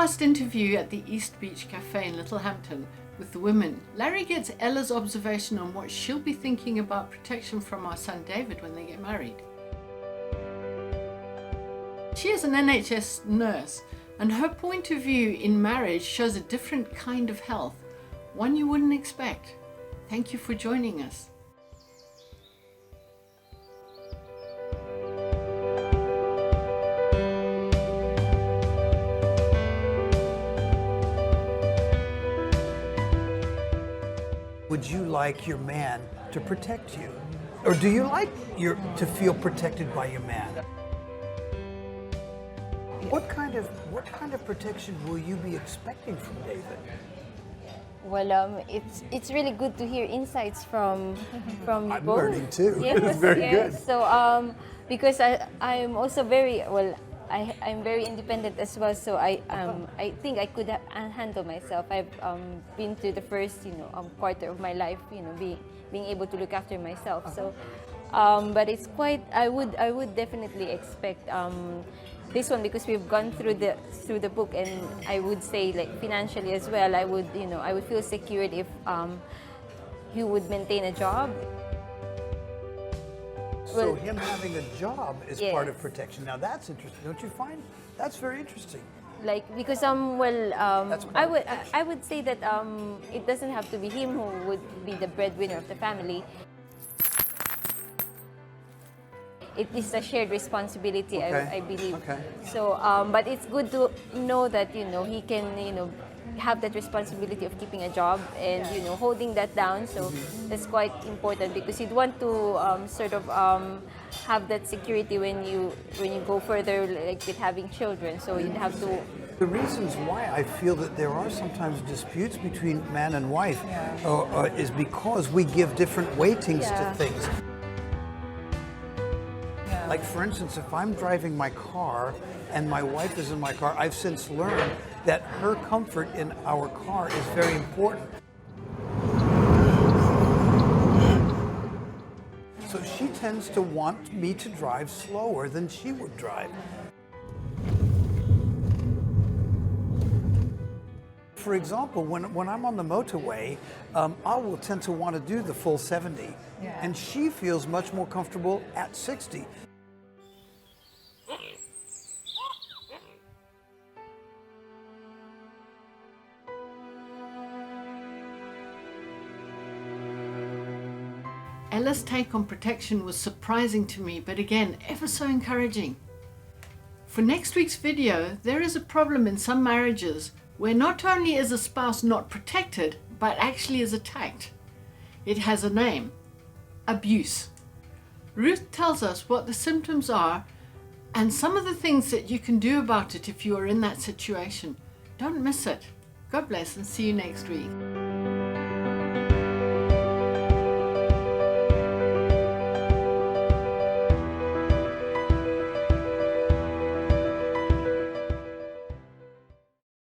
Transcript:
last interview at the East Beach Cafe in Littlehampton with the women, Larry gets Ella's observation on what she'll be thinking about protection from our son David when they get married. She is an NHS nurse, and her point of view in marriage shows a different kind of health, one you wouldn't expect. Thank you for joining us. Would you like your man to protect you? Or do you like to feel protected by your man? What kind of protection will you be expecting from David? Well, it's really good to hear insights from you I'm both. learning too. Yes, It's very yes. good. So because I'm also I'm very independent as well. So I think I could handle myself. I've been to the first quarter of my life, being able to look after myself. So, but it's quite. I would definitely expect this one, because we've gone through the book, and I would say, like, financially as well, I would feel secured if he would maintain a job. So him having a job is Yes. part of protection. Now that's interesting, don't you find? That's very interesting. Like, because That's part of I would say that it doesn't have to be him who would be the breadwinner of the family. It is a shared responsibility, Okay. I believe. Okay. So, but it's good to know that he can have that responsibility of keeping a job and holding that down. So that's quite important, because you'd want to have that security when you go further, like with having children. So you'd have to. The reasons why I feel that there are sometimes disputes between man and wife is because we give different weightings to things. Like, for instance, if I'm driving my car and my wife is in my car, I've since learned that her comfort in our car is very important. So she tends to want me to drive slower than she would drive. For example, when I'm on the motorway, I will tend to want to do the full 70, and she feels much more comfortable at 60. Ella's take on protection was surprising to me, but again, ever so encouraging. For next week's video, there is a problem in some marriages where not only is a spouse not protected, but actually is attacked. It has a name: abuse. Ruth tells us what the symptoms are and some of the things that you can do about it if you are in that situation. Don't miss it. God bless, and see you next week.